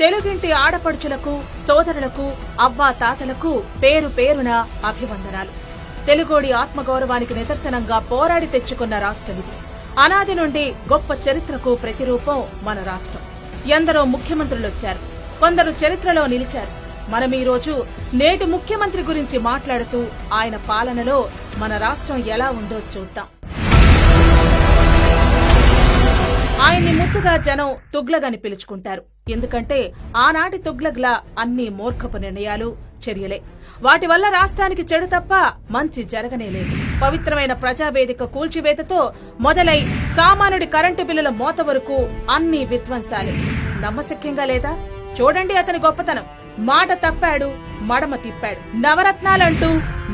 తెలుగింటి ఆడపడుచులకు, సోదరులకు, అవ్వా తాతలకు పేరు పేరున అభివందనాలు. తెలుగోడి ఆత్మగౌరవానికి నిదర్శనంగా పోరాడి తెచ్చుకున్న రాష్ట్రమిది. అనాది నుండి గొప్ప చరిత్రకు ప్రతిరూపం మన రాష్ట్రం. ఎందరో ముఖ్యమంత్రులొచ్చారు, కొందరు చరిత్రలో నిలిచారు. మనం ఈ రోజు నేటి ముఖ్యమంత్రి గురించి మాట్లాడుతూ ఆయన పాలనలో మన రాష్ట్రం ఎలా ఉందో చూద్దాం. ఆయన్ని ముద్దుగా జనం తుగ్లగని పిలుచుకుంటారు. ఎందుకంటే ఆనాటి తుగ్లగ్ల అన్ని మూర్ఖపు నిర్ణయాలు, చర్యలే. వాటి వల్ల రాష్ట్రానికి చెడు తప్ప మంచి జరగనేలేదు. పవిత్రమైన ప్రజావేదిక కూల్చివేతతో మొదలై సామాన్యుడి కరెంటు బిల్లుల మోత వరకు అన్ని విధ్వంసాలే. నమ్మశక్యంగా లేదా? చూడండి అతని గొప్పతనం. మాట తప్పాడు, మడమ తిప్పాడు. నవరత్నాలంటూ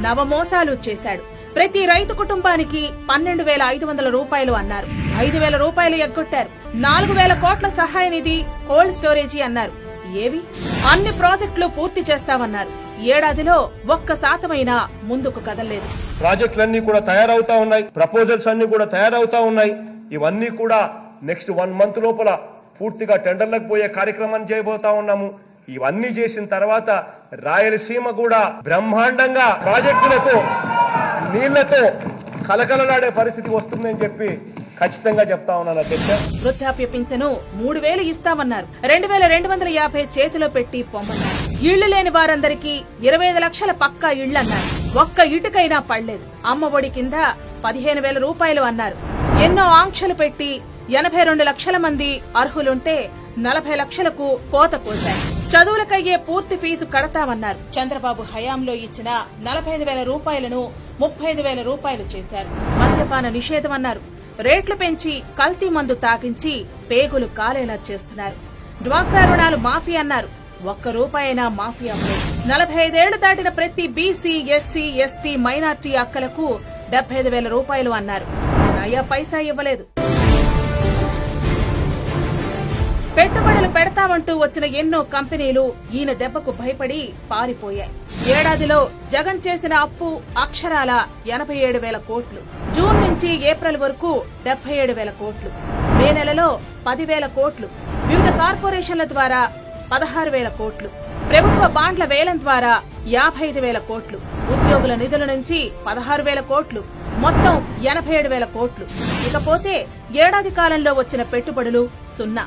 నవమోసాలు చేశాడు. ప్రతి రైతు కుటుంబానికి 12,500 రూపాయలు అన్నారు. 5,000 రూపాయలు ఎగ్గొట్టారు. 4,000 కోట్ల సహాయ నిధి, కోల్డ్ స్టోరేజీ అన్నారు. ఏవి? అన్ని ప్రాజెక్టులు పూర్తి చేస్తామన్నారు. ఏడాదిలో 1% ముందుకు కదలలేదు. ప్రాజెక్టులన్నీ కూడా తయారవుతా ఉన్నాయి, ప్రపోజల్స్ అన్ని కూడా తయారవుతా ఉన్నాయి. ఇవన్నీ కూడా నెక్స్ట్ 1 మంత్ లోపల పూర్తిగా టెండర్లకు పోయే కార్యక్రమాన్ని చేయబోతా ఉన్నాము. ఇవన్నీ చేసిన తర్వాత రాయలసీమ కూడా బ్రహ్మాండంగా ప్రాజెక్టులతో, నీళ్లతో కలకలలాడే పరిస్థితి వస్తుందని చెప్పి ఖచ్చితంగా చెప్తా ఉన్నాను అధ్యక్ష. వృద్ధాప్య పింఛను 3,000 ఇస్తామన్నారు. 2,250 చేతిలో పెట్టి పొమ్మన్నారు. ఇళ్లు లేని వారందరికీ 25 లక్షల పక్కా ఇళ్లన్నారు. ఒక్క ఇటుకైనా పడలేదు. అమ్మ ఒడి కింద 15,000 రూపాయలు అన్నారు. ఎన్నో ఆంక్షలు పెట్టి 82 లక్షల మంది అర్హులుంటే 40 లక్షలకు కోత కోశారు. చదువులకయ్యే పూర్తి ఫీజు కడతామన్నారు. చంద్రబాబు హయాంలో ఇచ్చిన 45,000 రూపాయలను 35,000 రూపాయలు చేశారు. మద్యపాన నిషేధం అన్నారు. రేట్లు పెంచి కల్తీ మందు తాగించి పేగులు కాలేలా చేస్తున్నారు. డ్వాక్రా రుణాలు మాఫీ అన్నారు. 1 రూపాయైనా మాఫీ అవ్వలేదు. 45 ఏళ్లు దాటిన ప్రతి బీసీ, ఎస్సీ, ఎస్టీ, మైనార్టీ అక్కలకు 75,000 రూపాయలు అన్నారు. నయా పైసా ఇవ్వలేదు. పెట్టుబడులు పెడతామంటూ వచ్చిన ఎన్నో కంపెనీలు ఈయన దెబ్బకు భయపడి పారిపోయాయి. ఏడాదిలో జగన్ చేసిన అప్పు అక్షరాల 87,000 కోట్లు. జూన్ నుంచి ఏప్రిల్ వరకు 77,000 కోట్లు. మే నెలలో 10,000 కోట్లు. వివిధ కార్పొరేషన్ల ద్వారా 16,000 కోట్లు. ప్రభుత్వ బాండ్ల వేలం ద్వారా 55,000 కోట్లు. ఉద్యోగుల నిధుల నుంచి 16,000 కోట్లు. మొత్తం 87,000 కోట్లు. ఇకపోతే ఏడాది కాలంలో వచ్చిన పెట్టుబడులు 0.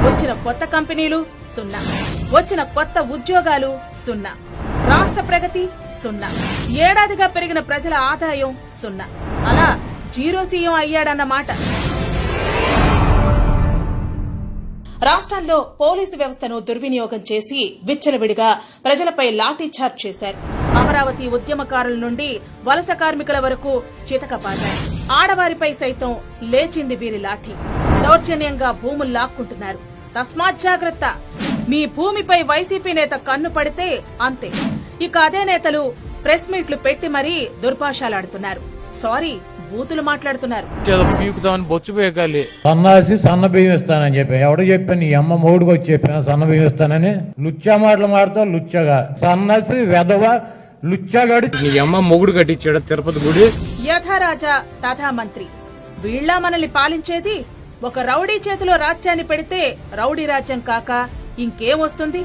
వచ్చిన కొత్త కంపెనీలు 0. వచ్చిన కొత్త ఉద్యోగాలు 0. రాష్ట్ర ప్రగతి 0. ఏడాదిగా పెరిగిన ప్రజల ఆదాయం 0. అలా జీరో సీఎం అయ్యాడన్నమాట. రాష్ట్రంలో పోలీసు వ్యవస్థను దుర్వినియోగం చేసి విచ్చలవిడిగా ప్రజలపై లాఠీచార్జ్ చేశారు. అమరావతి ఉద్యమకారుల నుండి వలస కార్మికుల వరకు చితకబాదారు. ఆడవారిపై సైతం లేచింది వీరి లాఠీ. దౌర్జన్యంగా భూములు లాక్కుంటున్నారు. తస్మాత్ జాగ్రత్త. మీ భూమిపై వైసీపీ నేత కన్ను పడితే అంతే. ఇక అదే నేతలు ప్రెస్ మీట్లు పెట్టి మరీ దుర్భాషలాడుతున్నారు. సారీ, బూతులు మాట్లాడుతున్నారు. సన్నాసి సన్న బియ్యం ఇస్తానని చెప్పి ఎవడు చెప్పాను? నీ అమ్మ మూడుకు వచ్చి చెప్పాను సన్న బియ్యం ఇస్తానని. లుచ్చా మాటలు మాడతావు, లుచ్చగా. సన్నాసి వెధవ లుచ్చగాడు. నీ అమ్మ మొగుడు కట్టించాడు తిరుపతి గుడి. యథారాజా తథా మంత్రి. వీళ్లా మనల్ని పాలించేది? ఒక రౌడీ చేతిలో రాజ్యాన్ని పెడితే రౌడీ రాజ్యం కాక ఇంకేమొస్తుంది?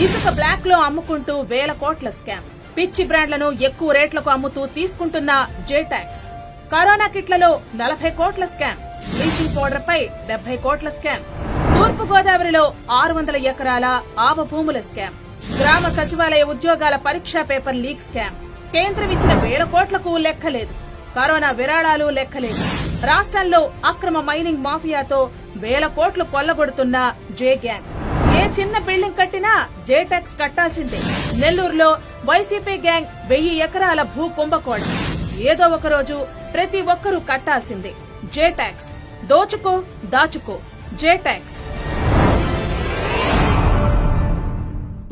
ఇసుక బ్లాక్ లో అమ్ముకుంటూ 1,000 కోట్ల స్కామ్. పిచ్చి బ్రాండ్లను ఎక్కువ రేట్లకు అమ్ముతూ తీసుకుంటున్న జేటాక్స్. కరోనా కిట్లలో 40 కోట్ల స్కామ్. బ్లీచింగ్ పౌడర్ పై 70 కోట్ల స్కామ్. తూర్పు గోదావరిలో 600 ఎకరాల ఆవ భూముల స్కామ్. గ్రామ సచివాలయ ఉద్యోగాల పరీక్షా పేపర్ లీక్ స్కామ్. కేంద్రం ఇచ్చిన 1,000 కోట్లకు లెక్కలేదు. కరోనా విరాళాలు లెక్కలేదు. రాష్ట్రంలో అక్రమ మైనింగ్ మాఫియాతో 1,000 కోట్లు కొల్లగొడుతున్న జే గ్యాంగ్. ఏ చిన్న బిల్డింగ్ కట్టినా జే ట్యాక్స్ కట్టాల్సిందే. నెల్లూరులో వైసీపీ గ్యాంగ్ 1000 ఎకరాల భూ కుంభకోణం. ఏదో ఒక రోజు ప్రతి ఒక్కరూ కట్టాల్సిందే జే ట్యాక్స్. దోచుకో దాచుకో జే ట్యాక్స్.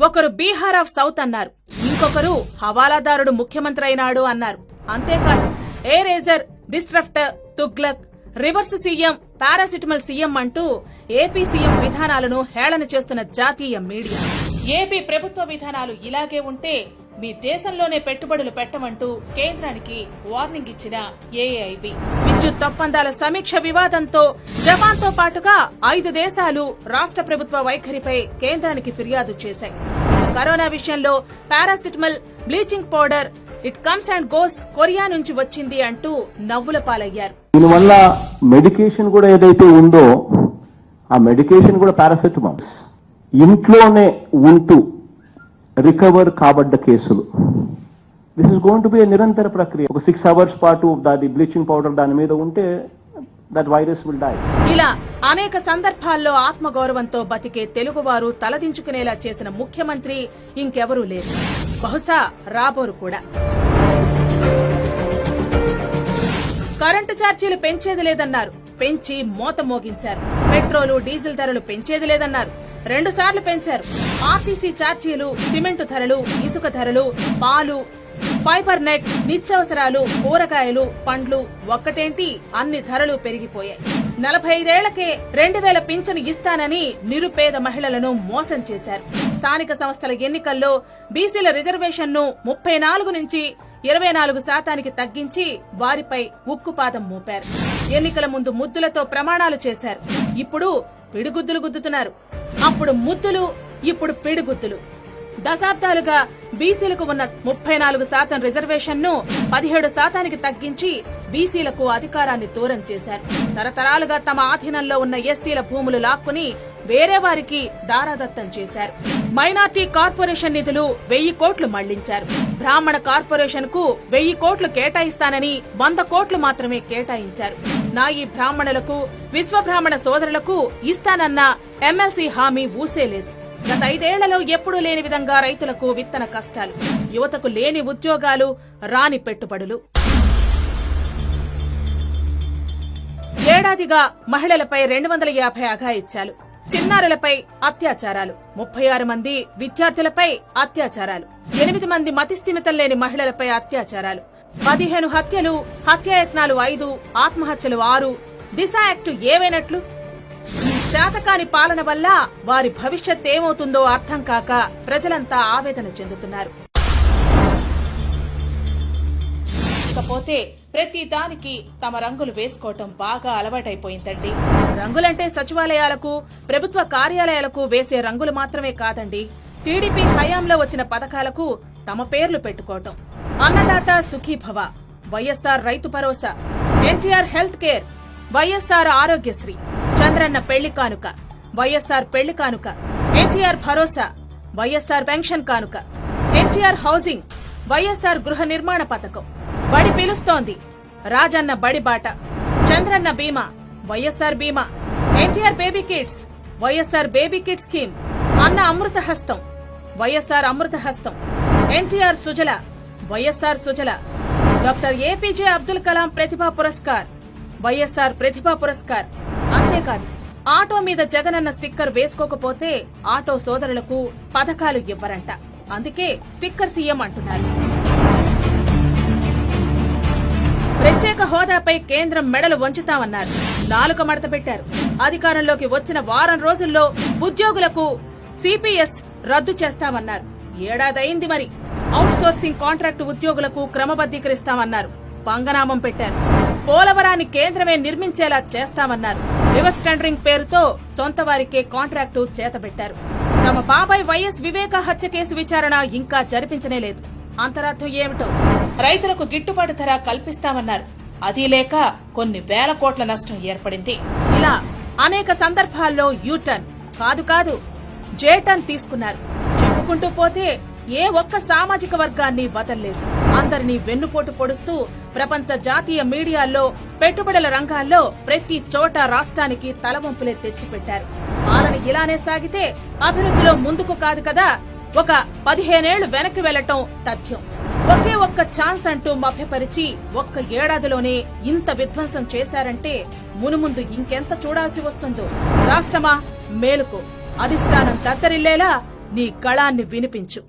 ఒకరు బీహార్ ఆఫ్ సౌత్ అన్నారు. ఇంకొకరు హవాలాదారుడు ముఖ్యమంత్రి అయినాడు అన్నారు. అంతేకాదు eraser, disruptor, Tughlaq, reverse CM, paracetamol CM అంటూ ఏపీ సీఎం విధానాలను హేళన చేస్తున్న జాతీయ మీడియా. ఏపీ ప్రభుత్వ విధానాలు ఇలాగే ఉంటే మీ దేశంలోనే పెట్టుబడులు పెట్టమంటూ కేంద్రానికి వార్నింగ్ ఇచ్చిన ఏఐబి. విద్యుత్ ఒప్పందాల సమీక్ష వివాదంతో జపాన్తో పాటుగా 5 దేశాలు రాష్ట్ర ప్రభుత్వ వైఖరిపై కేంద్రానికి ఫిర్యాదు చేశాయి. కరోనా విషయంలో paracetamol, bleaching powder it comes and goes Korea నుంచి వచ్చింది అంటూ నవ్వుల పాలయ్యారు. దీనివల్ల మెడికేషన్ కూడా ఏదైతే ఉందో ఆ మెడికేషన్ కూడా పారాసిటమాల్ ఇంట్లోనే ఉంటూ రికవర్ కాబడ్డ కేసులు. This is going to be నిరంతర ప్రక్రియ. ఒక 6 hours పాటు దాని బ్లీచింగ్ పౌడర్ దాని మీద ఉంటే దట్ వైరస్ విల్ డై. ఇలా అనేక సందర్భాల్లో ఆత్మగౌరవంతో బతికే తెలుగువారు తలదించుకునేలా చేసిన ముఖ్యమంత్రి ఇంకెవరూ లేరు, బహుశా రాబోరు కూడా. కరెంటు ఛార్జీలు పెంచేది లేదన్నారు, పెంచి మోత మోగించారు. పెట్రోలు, డీజిల్ ధరలు పెంచేది లేదన్నారు, 2 సార్లు పెంచారు. ఆర్టీసీ ఛార్జీలు, సిమెంటు ధరలు, ఇసుక ధరలు, పాలు, ఫైబర్ నెట్, నిత్యావసరాలు, కూరగాయలు, పండ్లు ఒక్కటేంటి అన్ని ధరలు పెరిగిపోయాయి. 45 ఏళ్లకే 2000 పింఛను ఇస్తానని నిరుపేద మహిళలను మోసం చేశారు. స్థానిక సంస్థల ఎన్నికల్లో బీసీల రిజర్వేషన్ను 34 నుంచి 24% తగ్గించి వారిపై ఉక్కుపాదం మోపారు. ఎన్నికల ముందు ముద్దులతో ప్రమాణాలు చేశారు. ఇప్పుడు పిడిగుద్దులు గుద్దుతున్నారు. అప్పుడు ముద్దులు, ఇప్పుడు పిడిగుద్దులు. దశాబ్దాలుగా బీసీలకు ఉన్న 34% రిజర్వేషన్ను 17% తగ్గించి బీసీలకు అధికారాన్ని దూరం చేశారు. తరతరాలుగా తమ ఆధీనంలో ఉన్న ఎస్సీల భూములు లాక్కుని వేరే వారికి దారాదత్తం చేశారు. మైనార్టీ కార్పొరేషన్ నిధులు 1000 కోట్లు మళ్లించారు. బ్రాహ్మణ కార్పొరేషన్ కు 1000 కోట్లు కేటాయిస్తానని 100 కోట్లు మాత్రమే కేటాయించారు. నాయి బ్రాహ్మణులకు, విశ్వబ్రాహ్మణ సోదరులకు ఇస్తానన్న ఎమ్మెల్సీ హామీ ఊసేలేదు. గత 5 ఏళ్లలో ఎప్పుడూ లేని విధంగా రైతులకు విత్తన కష్టాలు, యువతకు లేని ఉద్యోగాలు, రాని పెట్టుబడులు. ఏడాదిగా మహిళలపై 250 అఘాయిత్యాలు, చిన్నారులపై అత్యాచారాలు, 36 మంది విద్యార్థులపై అత్యాచారాలు, 8 మంది మతిస్థిమితం లేని మహిళలపై అత్యాచారాలు, 15 హత్యలు, హత్యాయత్నాలు 5, ఆత్మహత్యలు 6. దిశ యాక్టు ఏవైనట్లు? శాతకాని పాలన వల్ల వారి భవిష్యత్ ఏమవుతుందో అర్థం కాక ప్రజలంతా ఆవేదన చెందుతున్నారు. ఇకపోతే ప్రతి దానికి తమ రంగులు వేసుకోవటం బాగా అలవాటైపోయిందండి. రంగులంటే సచివాలయాలకు, ప్రభుత్వ కార్యాలయాలకు వేసే రంగులు మాత్రమే కాదండి, టీడీపీ హయాంలో వచ్చిన పథకాలకు తమ పేర్లు పెట్టుకోవటం. అన్నదాత సుఖీభవ, వైఎస్ఆర్ రైతు భరోసా, ఎన్టీఆర్ హెల్త్ కేర్, వైఎస్ఆర్ ఆరోగ్యశ్రీ, చంద్రన్న పెళ్లి కానుక, వైఎస్ఆర్ పెళ్లి కానుక, ఎన్టీఆర్ భరోసా, వైఎస్ఆర్ పెన్షన్ కానుక, ఎన్టీఆర్ హౌసింగ్, వైఎస్ఆర్ గృహ నిర్మాణ పథకం, బడి పిలుస్తోంది, రాజన్న బడి బాట, చంద్రన్న బీమా, వైఎస్ఆర్ బీమా, NTR baby kids, YSR baby kids scheme, అన్న అమృత హస్తం, వైఎస్ఆర్ అమృత హస్తం, ఎన్టీఆర్ సుజల, వైఎస్ఆర్ సుజల, డాక్టర్ ఏపీజే అబ్దుల్ కలాం ప్రతిభా పురస్కార్, వైఎస్ఆర్ ప్రతిభా పురస్కార్. అంతేకాదు, ఆటో మీద జగనన్న స్టిక్కర్ వేసుకోకపోతే ఆటో సోదరులకు పథకాలు ఇవ్వరంట. అందుకే స్టిక్కర్ సీఎం అంటున్నారు. ప్రత్యేక హోదాపై కేంద్రం మెడలు వంచుతామన్నారు, నాలుక మడత పెట్టారు. అధికారంలోకి వచ్చిన వారం రోజుల్లో ఉద్యోగులకు సిపిఎస్ రద్దు చేస్తామన్నారు. ఏడాదైంది మరి. అవుట్ సోర్సింగ్ కాంట్రాక్టు ఉద్యోగులకు క్రమబద్దీకరిస్తామన్నారు, పంగనామం పెట్టారు. పోలవరాన్ని కేంద్రమే నిర్మించేలా చేస్తామన్నారు. రివర్స్ టెండరింగ్ పేరుతో సొంత వారికే కాంట్రాక్టు చేతబెట్టారు. తమ బాబాయ్ వైఎస్ వివేక హత్య కేసు విచారణ ఇంకా జరిపించనే లేదు. అంతరార్థం ఏమిటో? రైతులకు గిట్టుబాటు ధర కల్పిస్తామన్నారు, అది లేక కొన్ని వేల కోట్ల నష్టం ఏర్పడింది. ఇలా అనేక సందర్భాల్లో యూటర్న్ కాదు జేటర్న్ తీసుకున్నారు. చెప్పుకుంటూ పోతే ఏ ఒక్క సామాజిక వర్గాన్ని వదల్లేదు. అందరినీ వెన్నుపోటు పొడుస్తూ ప్రపంచ జాతీయ మీడియాల్లో, పెట్టుబడుల రంగాల్లో ప్రతి చోట రాష్ట్రానికి తలవంపులే తెచ్చిపెట్టారు. పాలన ఇలానే సాగితే అభివృద్ధిలో ముందుకు కాదు కదా, ఒక 15 ఏళ్లు వెనక్కి వెళ్లటం తథ్యం. ఒకే ఒక్క ఛాన్స్ అంటూ మభ్యపరిచి ఒక్క ఏడాదిలోనే ఇంత విధ్వంసం చేశారంటే మునుముందు ఇంకెంత చూడాల్సి వస్తుందో. రాష్ట్రమా మేలుకో, అధిష్టానం దత్తరిల్లేలా నీ గళాన్ని వినిపించు.